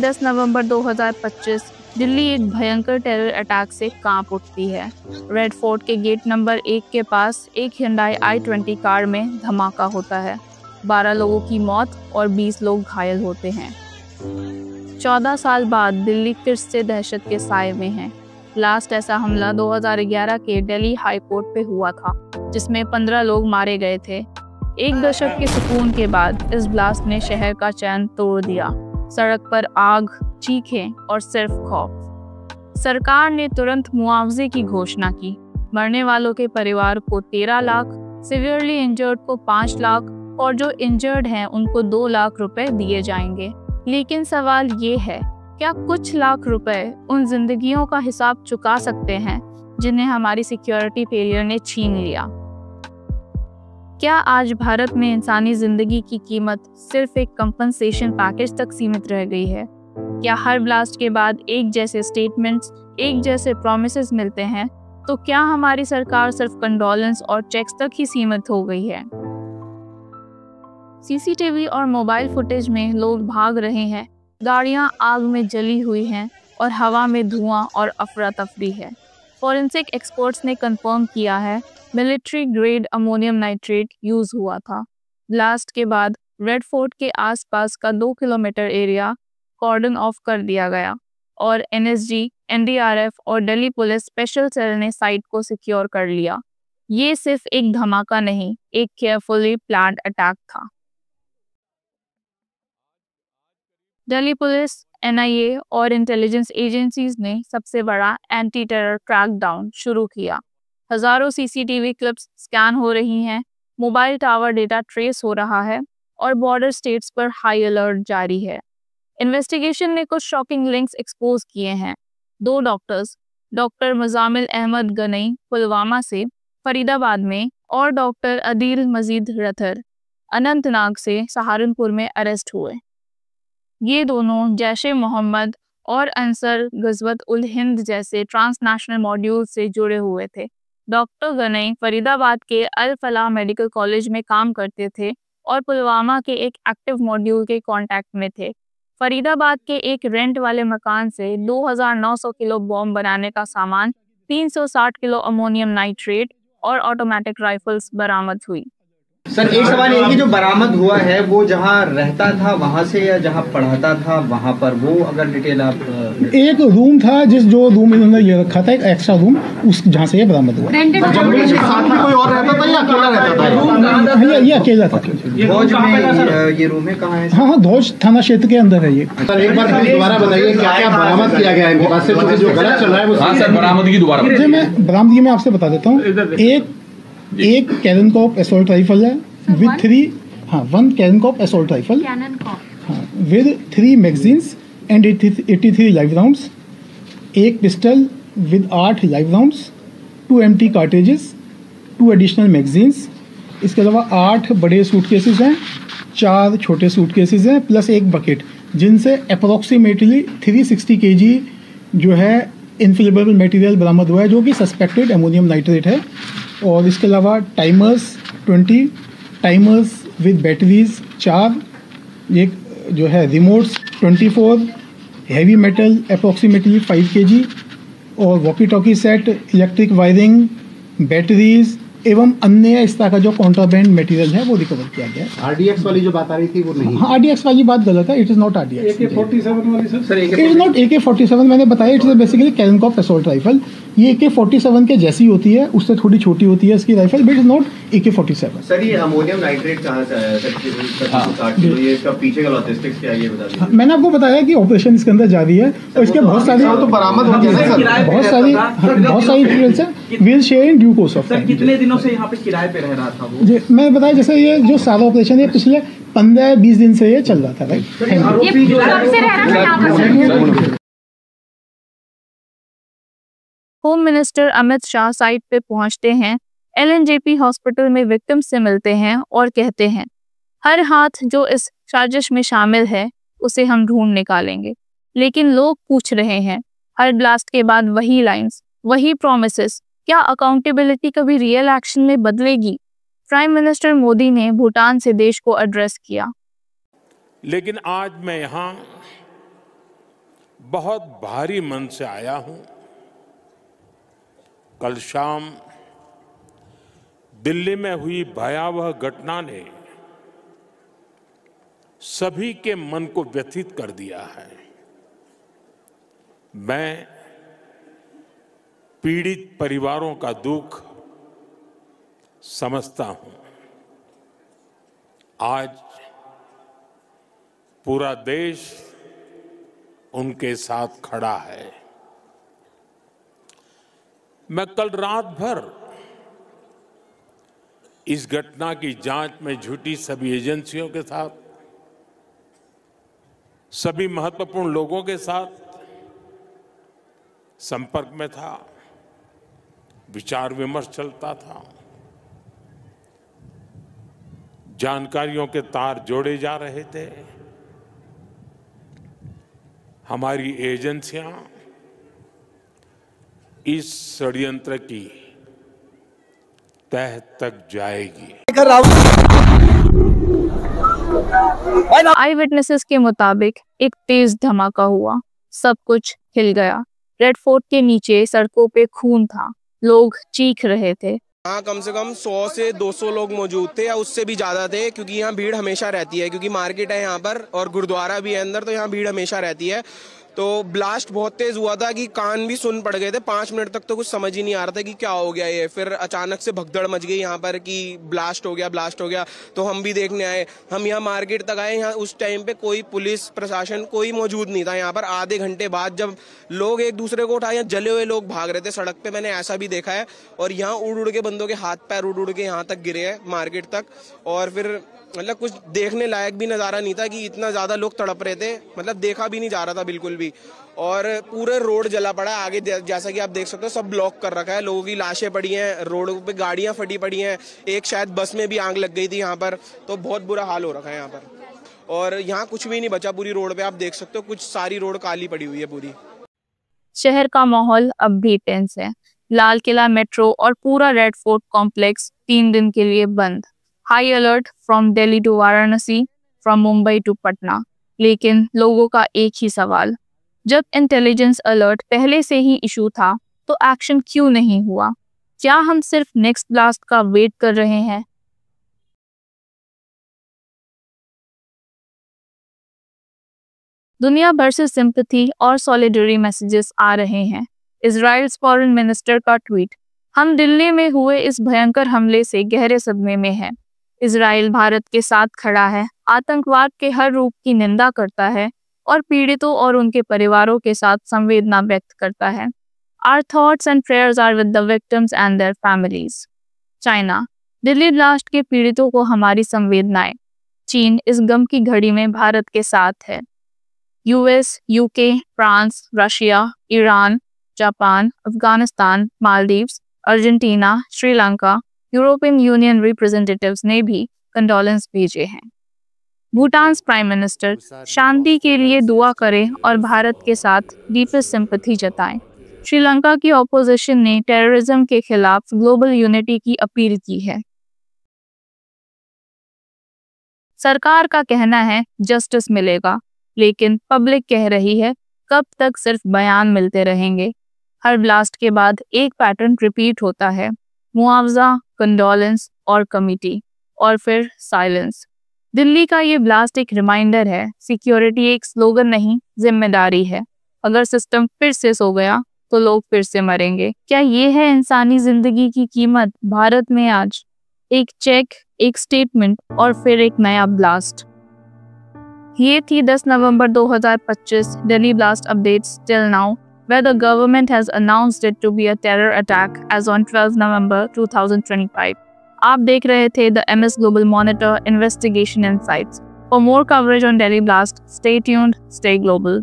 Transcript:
दस नवंबर 2025 दिल्ली एक भयंकर टेरर अटैक से कांप उठती है। रेड फोर्ट के गेट नंबर 1 के पास एक Hyundai i20 कार में धमाका होता है। 12 लोगों की मौत और 20 लोग घायल होते हैं। 14 साल बाद दिल्ली फिर से दहशत के साए में है। लास्ट ऐसा हमला 2011 के दिल्ली हाई कोर्ट पे हुआ था, जिसमें 15 लोग मारे गए थे। एक दशक के सुकून के बाद इस ब्लास्ट ने शहर का चैन तोड़ दिया। सड़क पर आग, चीखें और सिर्फ खौफ। सरकार ने तुरंत मुआवजे की घोषणा की। मरने वालों के परिवार को 13 लाख, सिवियरली इंजर्ड को 5 लाख और जो इंजर्ड हैं उनको 2 लाख रुपए दिए जाएंगे। लेकिन सवाल ये है, क्या कुछ लाख रुपए उन जिंदगियों का हिसाब चुका सकते हैं जिन्हें हमारी सिक्योरिटी फेलियर ने छीन लिया? क्या आज भारत में इंसानी जिंदगी की कीमत सिर्फ एक कंपनसेशन पैकेज तक सीमित रह गई है? क्या हर ब्लास्ट के बाद एक जैसे स्टेटमेंट्स, एक जैसे प्रॉमिसेस मिलते हैं? तो क्या हमारी सरकार सिर्फ कंडोलेंस और चेक्स तक ही सीमित हो गई है? सीसीटीवी और मोबाइल फुटेज में लोग भाग रहे हैं, गाड़ियां आग में जली हुई हैं और हवा में धुआं और अफरा तफरी है। फॉरेंसिक एक्सपर्ट्स ने कंफर्म किया है military grade ammonium nitrate use हुआ था। ब्लास्ट के बाद रेड फोर्ट के आसपास का 2 किलोमीटर एरिया कॉर्डन ऑफ कर दिया गया और एनएसजी, एनडीआरएफ और दिल्ली पुलिस स्पेशल सेल ने साइट को सिक्योर कर लिया। ये सिर्फ एक धमाका नहीं, एक केयरफुली प्लान्ड अटैक था। दिल्ली पुलिस, एनआईए और इंटेलिजेंस एजेंसीज ने सबसे बड़ा एंटी टेरर क्रैकडाउन शुरू किया। हजारों सीसीटीवी क्लिप्स स्कैन हो रही हैं, मोबाइल टावर डेटा ट्रेस हो रहा है और बॉर्डर स्टेट्स पर हाई अलर्ट जारी है। इन्वेस्टिगेशन ने कुछ शॉकिंग लिंक्स एक्सपोज किए हैं। 2 डॉक्टर्स, डॉक्टर मुजामिल अहमद गनई पुलवामा से फरीदाबाद में और डॉक्टर अदील मजीद रथर अनंतनाग से सहारनपुर में अरेस्ट हुए। ये दोनों जैश-ए मोहम्मद और अंसर गज़वत उल हिंद जैसे ट्रांसनेशनल मॉड्यूल से जुड़े हुए थे। डॉक्टर गनई फरीदाबाद के अल फलाह मेडिकल कॉलेज में काम करते थे और पुलवामा के एक एक्टिव मॉड्यूल के कांटेक्ट में थे। फरीदाबाद के एक रेंट वाले मकान से 2900 किलो बॉम्ब बनाने का सामान, 360 किलो अमोनियम नाइट्रेट और ऑटोमेटिक राइफल्स बरामद हुई। सर, एक सवाल ये है कि जो बरामद हुआ है वो जहाँ रहता था वहाँ से या जहाँ पढ़ाता था वहाँ पर, वो अगर डिटेल आप। एक रूम था जो रूम इन्होंने ये रखा था, एक एक्स्ट्रा रूम, उस जहाँ से ये बरामद हुआ। साथ में कोई और रहता था या अकेला रहता था? ये अकेला था। धौज में ये रूम है, कहाँ है? हाँ, धौज थाना क्षेत्र के अंदर है ये। सर, एक बार दोबारा बताइए क्या क्या बरामद किया गया है इनके पास से, जो गलत चल रहा है वो। हाँ सर, बरामदगी दोबारा। मैं बरामदगी में आपसे बता देता हूँ। एक कैननकॉप असॉल्ट राइफल है विद 1 कैननकॉप assault rifle with 3 magazines and 83 live rounds, एक pistol with 8 live rounds, 2 empty cartridges, 2 additional magazines. इसके अलावा 8 बड़े सूटकेसेस हैं, 4 छोटे सूटकेसेस हैं, प्लस एक बकेट, जिनसे अप्रॉक्सीमेटली 360 kg जो है इनफ्लेमेबल मटेरियल बरामद हुआ है, जो कि सस्पेक्टेड अमोनियम नाइट्रेट है। और इसके अलावा टाइमर्स 20, टाइमर्स विद बैटरीज 4, एक जो है remotes 24, heavy metal approximately 5 kg और walkie talkie set, electric wiring, batteries एवं अन्य इस तरह का जो कॉन्ट्राबैंड मटेरियल है वो रिकवर किया गया है। आरडीएक्स वाली जो बात आ रही थी वो नहीं। हाँ, आरडीएक्स वाली बात गलत है। It is not RDX. AK-47 वाली sir? It is not AK-47। मैंने बताया इट इज़ बेसिकली कैननकॉप असॉल्ट राइफल। ये AK-47 के जैसी होती है, उससे थोड़ी छोटी होती है इसकी rifle, but is not AK-47। Sir, ये अमोनियम नाइट्रेट कहाँ से आया सर? ये इसका पीछे का लॉजिस्टिक्स क्या है ये बता दीजिए। मैंने आपको बताया कि ऑपरेशन इसके अंदर जारी है और इसके बहुत सारी बरामद हो गया है, बहुत सारी डिटेल्स है। Will share in due course of time. कितने दिनों से यहाँ पे किराए पे रह रहा था वो? जी, मैं बताया जैसे ये जो सारा ऑपरेशन है पिछले 15-20 दिन से ये चल रहा था। Right, home minister Amit Shah site पे पहुंचते हैं, LNJP हॉस्पिटल में विक्टिम से मिलते हैं और कहते हैं हर हाथ जो इस साजिश में शामिल है उसे हम ढूंढ निकालेंगे। लेकिन लोग पूछ रहे हैं हर ब्लास्ट के बाद वही लाइंस, वही प्रॉमिसेस। क्या अकाउंटेबिलिटी कभी रियल एक्शन में बदलेगी? प्राइम मिनिस्टर मोदी ने भूटान से देश को एड्रेस किया। लेकिन आज मैं यहाँ बहुत भारी मन से आया हूं। कल शाम दिल्ली में हुई भयावह घटना ने सभी के मन को व्यथित कर दिया है। मैं पीड़ित परिवारों का दुख समझता हूं। आज पूरा देश उनके साथ खड़ा है। मैं कल रात भर इस घटना की जांच में जुटी सभी एजेंसियों के साथ, सभी महत्वपूर्ण लोगों के साथ संपर्क में था, विचार विमर्श चलता था, जानकारियों के तार जोड़े जा रहे थे। हमारी एजेंसियां इस षड्यंत्र की तह तक जाएगी। आई विटनेसेस के मुताबिक एक तेज धमाका हुआ, सब कुछ हिल गया। रेड फोर्ट के नीचे सड़कों पे खून था, लोग चीख रहे थे। यहाँ कम से कम 100 से 200 लोग मौजूद थे या उससे भी ज्यादा थे, क्योंकि यहाँ भीड़ हमेशा रहती है, क्योंकि मार्केट है यहाँ पर और गुरुद्वारा भी है अंदर, तो यहाँ भीड़ हमेशा रहती है। तो ब्लास्ट बहुत तेज हुआ था कि कान भी सुन पड़ गए थे। 5 मिनट तक तो कुछ समझ ही नहीं आ रहा था कि क्या हो गया ये। फिर अचानक से भगदड़ मच गई यहाँ पर कि ब्लास्ट हो गया, ब्लास्ट हो गया। तो हम भी देखने आए, हम यहाँ मार्केट तक आए। यहाँ उस टाइम पे कोई पुलिस प्रशासन कोई मौजूद नहीं था यहाँ पर। आधे घंटे बाद जब लोग एक दूसरे को उठाए, जले हुए लोग भाग रहे थे सड़क पे, मैंने ऐसा भी देखा है। और यहाँ उड़ उड़ के बंदों के हाथ पैर उड़ उड़ के यहाँ तक गिरे हैं मार्केट तक। और फिर मतलब कुछ देखने लायक भी नज़ारा नहीं था कि इतना ज़्यादा लोग तड़प रहे थे, मतलब देखा भी नहीं जा रहा था बिल्कुल भी। और पूरे रोड जला पड़ा है आगे, जैसा कि आप देख सकते हो, सब ब्लॉक कर रखा है। लोगों की लाशें पड़ी हैं रोड पे, गाड़ियां फटी पड़ी हैं। एक शायद बस में भी आग लग गई थी यहाँ पर। तो बहुत बुरा हाल हो रखा है यहाँ पर। और यहाँ कुछ भी नहीं बचा पूरी रोड पे, आप देख सकते हो, कुछ सारी रोड काली पड़ी हुई है पूरी। शहर का माहौल अब भी टेंस है। लाल किला, मेट्रो और पूरा रेड फोर्ट कॉम्प्लेक्स 3 दिन के लिए बंद। High alert from Delhi to Varanasi, from Mumbai to Patna. लेकिन लोगों का एक ही सवाल, जब इंटेलिजेंस अलर्ट पहले से ही इशू था तो एक्शन क्यों नहीं हुआ? क्या हम सिर्फ नेक्स्ट ब्लास्ट का वेट कर रहे हैं? दुनिया भर से सिंपैथी और सॉलिडरी मैसेजेस आ रहे हैं। इजराइल फॉरेन मिनिस्टर का ट्वीट, हम दिल्ली में हुए इस भयंकर हमले से गहरे सदमे में हैं। इजराइल भारत के साथ खड़ा है, आतंकवाद के हर रूप की निंदा करता है और पीड़ितों और उनके परिवारों के साथ संवेदना व्यक्त करता है। Our thoughts and prayers are with the victims and their families. China, Delhi blast के पीड़ितों को हमारी संवेदनाएं। चीन इस गम की घड़ी में भारत के साथ है। US, UK, France, Russia, Iran, Japan, Afghanistan, Maldives, Argentina, Sri Lanka, European union representatives ने भी कंडोलेंस भेजे हैं। भूटान प्राइम मिनिस्टर शांति के लिए दुआ करें और भारत के साथ डीपेस्ट सिंपैथी जताएं। श्रीलंका की ऑपोजिशन ने टेररिज्म के खिलाफ ग्लोबल यूनिटी की अपील की है। सरकार का कहना है जस्टिस मिलेगा, लेकिन पब्लिक कह रही है कब तक सिर्फ बयान मिलते रहेंगे। हर ब्लास्ट के बाद एक पैटर्न रिपीट होता है, मुआवजा, कंडोलेंस और कमिटी, और फिर साइलेंस। दिल्ली का ये ब्लास्ट एक रिमाइंडर है, सिक्योरिटी एक स्लोगन नहीं, जिम्मेदारी है। अगर सिस्टम फिर से सो गया तो लोग फिर से मरेंगे। क्या ये है इंसानी जिंदगी की कीमत भारत में आज? एक चेक, एक स्टेटमेंट और फिर एक नया ब्लास्ट। ये थी 10 नवंबर 2025 Delhi blast updates till now, where the government has announced it to be a terror attack as on 12 November 2025. आप देख रहे थे the MS Global Monitor Investigation Insights. For more coverage on Delhi Blast, stay tuned, stay global.